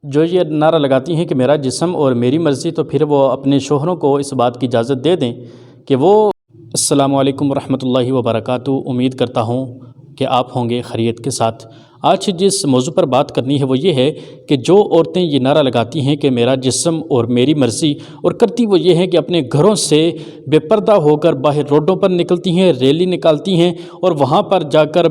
جو یہ نعرہ لگاتی ہیں کہ میرا جسم اور میری مرضی، تو پھر وہ اپنے شوہروں کو اس بات کی اجازت دے دیں کہ وہ السلام علیکم ورحمۃ اللہ وبرکاتہ، امید کرتا ہوں کہ آپ ہوں گے خیریت کے ساتھ۔ آج جس موضوع پر بات کرنی ہے وہ یہ ہے کہ جو عورتیں یہ نعرہ لگاتی ہیں کہ میرا جسم اور میری مرضی، اور کرتی وہ یہ ہے کہ اپنے گھروں سے بے پردہ ہو کر باہر روڈوں پر نکلتی ہیں، ریلی نکالتی ہیں اور وہاں پر جا کر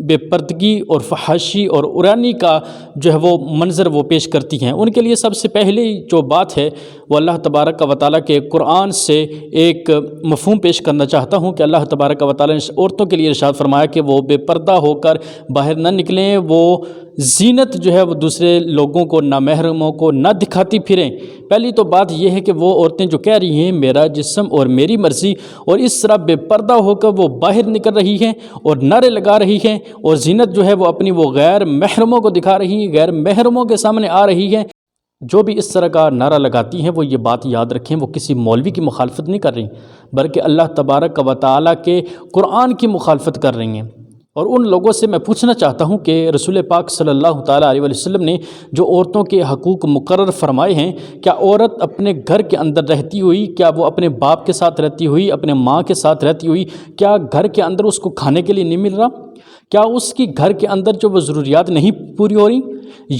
بے پردگی اور فحاشی اور عریانی کا جو ہے وہ منظر وہ پیش کرتی ہیں۔ ان کے لیے سب سے پہلے جو بات ہے وہ اللہ تبارک و تعالیٰ کے قرآن سے ایک مفہوم پیش کرنا چاہتا ہوں کہ اللہ تبارک و تعالیٰ نے عورتوں کے لیے ارشاد فرمایا کہ وہ بے پردہ ہو کر باہر نہ نکلیں، وہ زینت جو ہے وہ دوسرے لوگوں کو، نامحرموں کو نہ دکھاتی پھریں۔ پہلی تو بات یہ ہے کہ وہ عورتیں جو کہہ رہی ہیں میرا جسم اور میری مرضی، اور اس طرح بے پردہ ہو کر وہ باہر نکل رہی ہیں اور نعرے لگا رہی ہیں اور زینت جو ہے وہ اپنی وہ غیر محرموں کو دکھا رہی ہیں، غیر محرموں کے سامنے آ رہی ہیں، جو بھی اس طرح کا نعرہ لگاتی ہیں وہ یہ بات یاد رکھیں وہ کسی مولوی کی مخالفت نہیں کر رہی، بلکہ اللہ تبارک و تعالیٰ کے قرآن کی مخالفت کر رہی ہیں۔ اور ان لوگوں سے میں پوچھنا چاہتا ہوں کہ رسول پاک صلی اللہ تعالیٰ علیہ وسلم نے جو عورتوں کے حقوق مقرر فرمائے ہیں، کیا عورت اپنے گھر کے اندر رہتی ہوئی، کیا وہ اپنے باپ کے ساتھ رہتی ہوئی، اپنے ماں کے ساتھ رہتی ہوئی، کیا گھر کے اندر اس کو کھانے کے لیے نہیں مل رہا؟ کیا اس کی گھر کے اندر جو وہ ضروریات نہیں پوری ہو رہی؟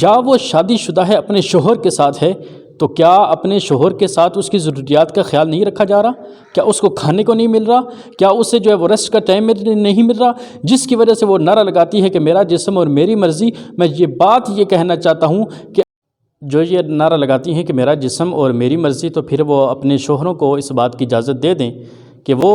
یا وہ شادی شدہ ہے، اپنے شوہر کے ساتھ ہے، تو کیا اپنے شوہر کے ساتھ اس کی ضروریات کا خیال نہیں رکھا جا رہا؟ کیا اس کو کھانے کو نہیں مل رہا؟ کیا اسے جو ہے وہ ریسٹ کا ٹائم نہیں مل رہا؟ جس کی وجہ سے وہ نعرہ لگاتی ہے کہ میرا جسم اور میری مرضی۔ میں یہ بات یہ کہنا چاہتا ہوں کہ جو یہ نعرہ لگاتی ہیں کہ میرا جسم اور میری مرضی، تو پھر وہ اپنے شوہروں کو اس بات کی اجازت دے دیں کہ وہ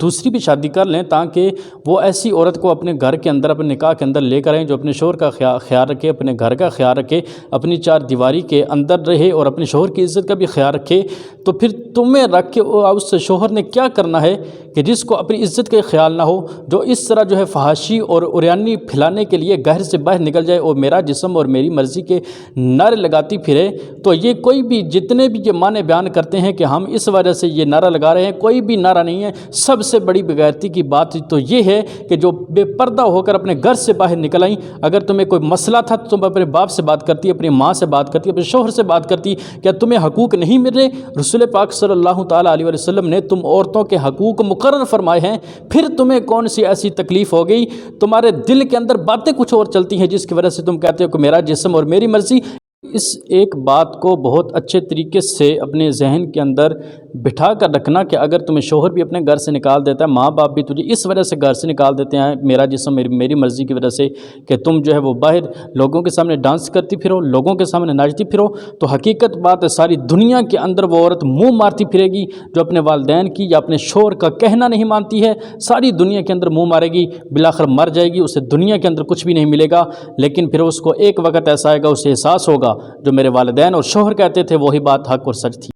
دوسری بھی شادی کر لیں، تاکہ وہ ایسی عورت کو اپنے گھر کے اندر، اپنے نکاح کے اندر لے کر آئیں جو اپنے شوہر کا خیال رکھے، اپنے گھر کا خیال رکھے، اپنی چار دیواری کے اندر رہے اور اپنے شوہر کی عزت کا بھی خیال رکھے۔ تو پھر تمہیں رکھ کے اس شوہر نے کیا کرنا ہے کہ جس کو اپنی عزت کا خیال نہ ہو، جو اس طرح جو ہے فحاشی اور عریانی پھیلانے کے لیے گھر سے باہر نکل جائے اور میرا جسم اور میری مرضی کے نعرے لگاتی پھرے، تو یہ کوئی بھی جتنے بھی یہ معنی بیان کرتے ہیں کہ ہم اس وجہ سے یہ نعرہ لگا رہے ہیں، کوئی بھی نعرہ نہیں ہے۔ سب سے بڑی بغیرتی کی بات تو یہ ہے کہ جو بے پردہ ہو کر اپنے گھر سے باہر نکل آئیں۔ اگر تمہیں کوئی مسئلہ تھا تو تم اپنے باپ سے بات کرتی، اپنی ماں سے بات کرتی، اپنے شوہر سے بات کرتی۔ کیا تمہیں حقوق نہیں مل رہے؟ رسول پاک صلی اللہ تعالیٰ علیہ وسلم نے تم عورتوں کے حقوق مقرر فرمائے ہیں، پھر تمہیں کون سی ایسی تکلیف ہو گئی؟ تمہارے دل کے اندر باتیں کچھ اور چلتی ہیں جس کی وجہ سے تم کہتے ہو کہ میرا جسم اور میری مرضی۔ اس ایک بات کو بہت اچھے طریقے سے اپنے ذہن کے اندر بٹھا کر رکھنا کہ اگر تمہیں شوہر بھی اپنے گھر سے نکال دیتا ہے، ماں باپ بھی تجھے اس وجہ سے گھر سے نکال دیتے ہیں میرا جسم میری مرضی کی وجہ سے، کہ تم جو ہے وہ باہر لوگوں کے سامنے ڈانس کرتی پھرو، لوگوں کے سامنے ناچتی پھرو، تو حقیقت بات ہے ساری دنیا کے اندر وہ عورت منہ مارتی پھرے گی جو اپنے والدین کی یا اپنے شوہر کا کہنا نہیں مانتی ہے، ساری دنیا کے اندر منہ مارے گی، بالآخر مر جائے گی، اسے دنیا کے اندر کچھ بھی نہیں ملے گا۔ لیکن پھر اس کو ایک وقت ایسا آئے گا، اسے احساس ہوگا جو میرے والدین اور شوہر کہتے تھے وہی بات حق اور سچ تھی۔